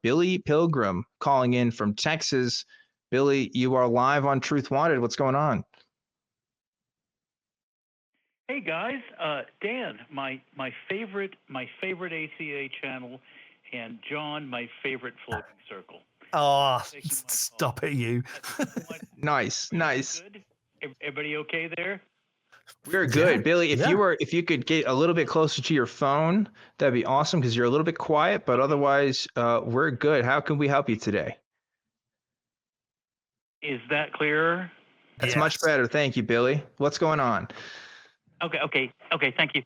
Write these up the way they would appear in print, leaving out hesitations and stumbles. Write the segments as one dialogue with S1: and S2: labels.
S1: Billy Pilgrim calling in from Texas. Billy, you are live on Truth Wanted. What's going on?
S2: Hey guys, Dan, my favorite ACA channel, and John, my favorite floating circle.
S3: Oh, stop it, you.
S1: Nice.
S2: Good? Everybody okay there?
S1: We're good.
S3: Yeah,
S1: Billy, if
S3: yeah.
S1: you could get a little bit closer to your phone, that'd be awesome because you're a little bit quiet, but otherwise we're good. How can we help you today?
S2: Is that clearer?
S1: That's
S3: Yes.
S1: much better. Thank you, Billy. What's going on?
S2: Okay. Thank you.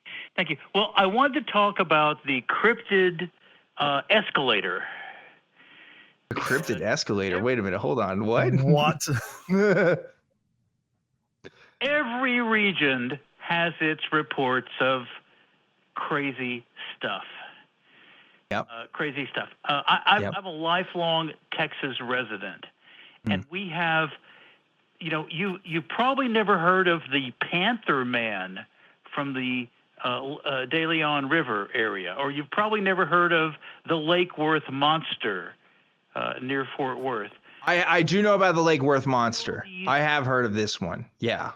S2: Well, I wanted to talk about the cryptid escalator.
S1: A cryptid escalator. Wait a minute. Hold on. What?
S3: What?
S2: Every region has its reports of crazy stuff.
S1: Yep.
S2: Crazy stuff. I'm
S1: Yep.
S2: a lifelong Texas resident, and we have, you probably never heard of the Panther Man from the De Leon River area, or you've probably never heard of the Lake Worth Monster near Fort Worth.
S1: I do know about the Lake Worth Monster. I have heard of this one. Yeah.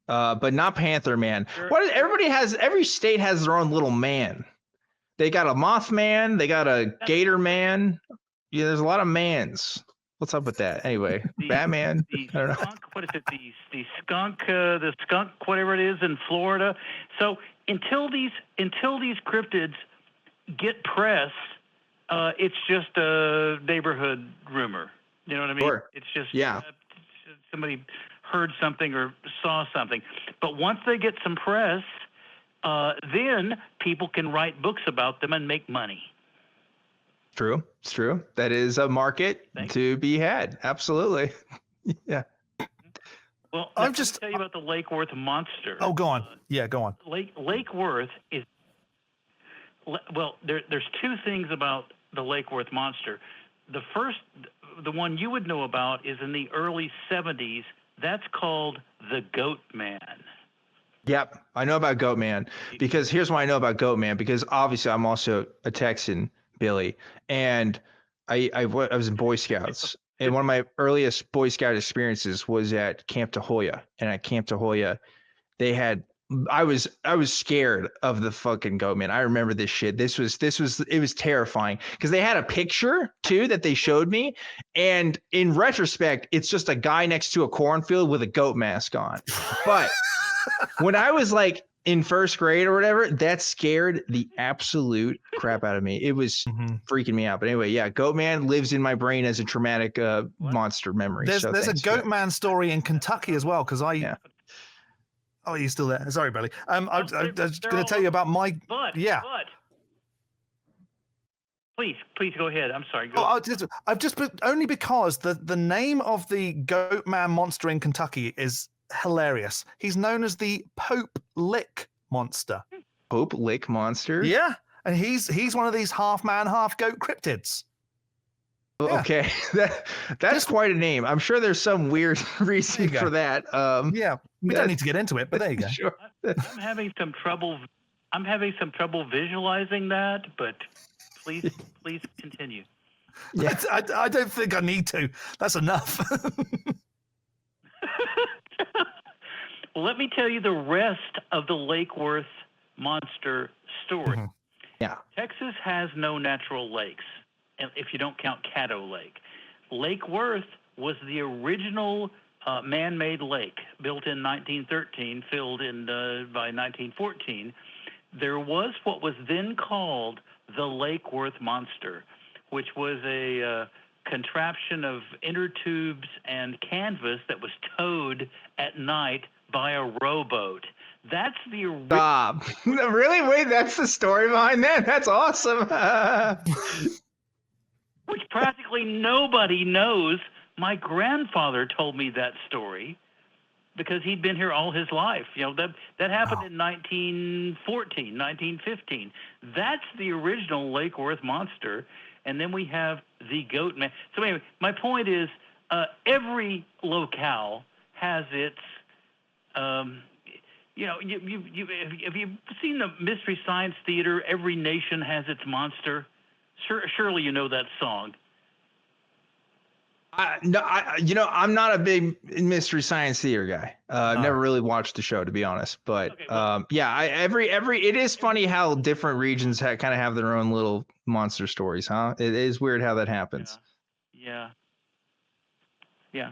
S1: But not Panther Man. Every state has their own little man. They got a Mothman, they got a Gator Man. Yeah, there's a lot of mans. What's up with that? Anyway, Batman.
S2: The
S1: I don't know.
S2: skunk, what is it? The skunk, whatever it is in Florida. So until these cryptids get press, it's just a neighborhood rumor. You know what I mean?
S1: Sure.
S2: It's just somebody heard something or saw something. But once they get some press, then people can write books about them and make money.
S1: True. It's true. That is a market to be had. Absolutely. Yeah.
S2: Well, I'm just tell you about the Lake Worth Monster.
S3: Oh, go on. Go on.
S2: Lake Worth is there's two things about the Lake Worth Monster. The first, the one you would know about, is in the early 70s. That's called the Goat Man.
S1: Yep, I know about Goat Man because here's why I know about Goat Man, because obviously I'm also a Texan, Billy, and I was in Boy Scouts, and one of my earliest Boy Scout experiences was at Camp Tahoya, and at Camp Tahoya, I was scared of the fucking Goat Man. I remember this shit. It was terrifying because they had a picture too that they showed me, and in retrospect, it's just a guy next to a cornfield with a goat mask on, but. When I was like in first grade or whatever, that scared the absolute crap out of me. It was freaking me out. But anyway, yeah, Goat Man lives in my brain as a traumatic monster memory.
S3: There's a Goat Man story in Kentucky as well, because
S1: Yeah.
S3: Oh, you're still there? Sorry, Billy. I was going to tell you about my.
S2: But please go ahead. I'm sorry.
S3: I've just only because the name of the Goat Man monster in Kentucky is hilarious. He's known as the Pope Lick Monster.
S1: Pope Lick Monster?
S3: Yeah, and he's one of these half man, half goat cryptids.
S1: Yeah. Okay, that's quite a name. I'm sure there's some weird reason for that.
S3: Yeah, we don't need to get into it, but there you go.
S1: Sure.
S2: I'm having some trouble visualizing that, but please continue.
S3: Yeah, I don't think I need to. That's enough.
S2: Well, let me tell you the rest of the Lake Worth Monster story.
S1: Yeah.
S2: Texas has no natural lakes, if you don't count Caddo Lake. Lake Worth was the original man-made lake, built in 1913, filled in by 1914. There was what was then called the Lake Worth Monster, which was a contraption of inner tubes and canvas that was towed at night by a rowboat. That's the original.
S1: Stop. Really? Wait, that's the story behind that? That's awesome.
S2: Which practically nobody knows. My grandfather told me that story because he'd been here all his life. That happened in 1914, 1915. That's the original Lake Worth Monster. And then we have the Goat Man. So anyway, my point is every locale has its, have you seen the Mystery Science Theater? Every nation has its monster. Surely you know that song.
S1: No, I'm not a big Mystery Science Theater guy. I've never really watched the show, to be honest. But
S2: Okay, well,
S1: yeah, it is funny how different regions kind of have their own little monster stories, huh? It is weird how that happens.
S2: Yeah.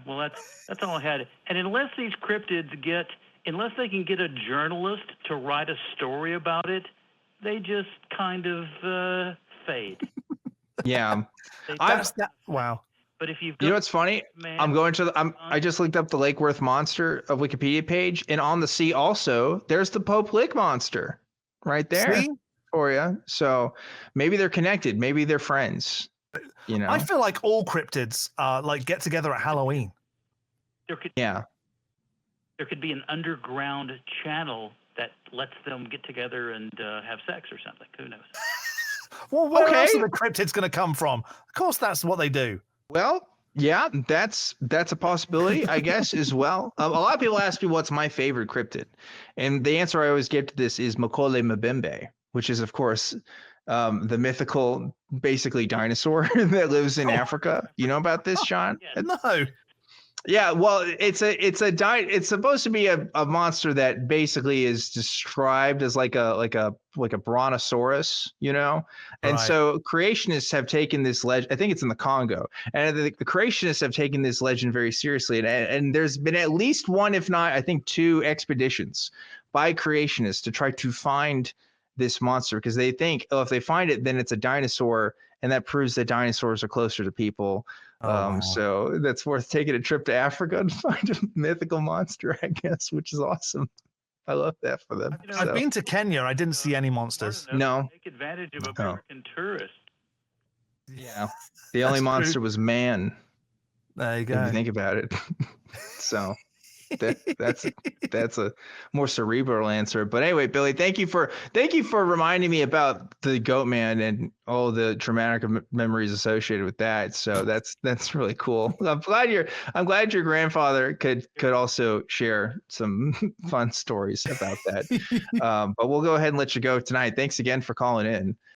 S2: Well, that's all I had. And unless these cryptids unless they can get a journalist to write a story about it, they just kind of fade.
S1: Yeah.
S3: Wow.
S2: But if you've
S1: You know what's funny? I just looked up the Lake Worth monster of Wikipedia page, and on the sea also, there's the Pope Lake monster right there for you. So maybe they're connected. Maybe they're friends. You know,
S3: I feel like all cryptids like get together at Halloween.
S2: There could be an underground channel that lets them get together and have sex or something. Who knows?
S3: Well, where else are the cryptids going to come from? Of course, that's what they do.
S1: Well, yeah, that's a possibility, I guess, as well. A lot of people ask me what's my favorite cryptid, and the answer I always give to this is Makole Mbembe, which is, of course, the mythical, basically dinosaur that lives in Africa. You know about this, Sean?
S3: No.
S1: Yeah, well, it's supposed to be a monster that basically is described as like a brontosaurus, you know? And so creationists have taken this legend, I think it's in the Congo, and the creationists have taken this legend very seriously. And there's been at least one, if not, I think 2 expeditions by creationists to try to find this monster, because they think, oh, if they find it, then it's a dinosaur, and that proves that dinosaurs are closer to people.
S3: Wow.
S1: So that's worth taking a trip to Africa to find a mythical monster, I guess, which is awesome. I love that for them.
S3: I've been to Kenya. I didn't see any monsters.
S1: No.
S2: Take advantage of American tourists.
S1: Yeah. The only monster was man.
S3: There you go.
S1: If you think about it. So that's a more cerebral answer. But anyway, Billy, thank you for reminding me about the goat man and all the traumatic memories associated with that. So that's really cool. I'm glad your grandfather could also share some fun stories about that. But we'll go ahead and let you go tonight. Thanks again for calling in.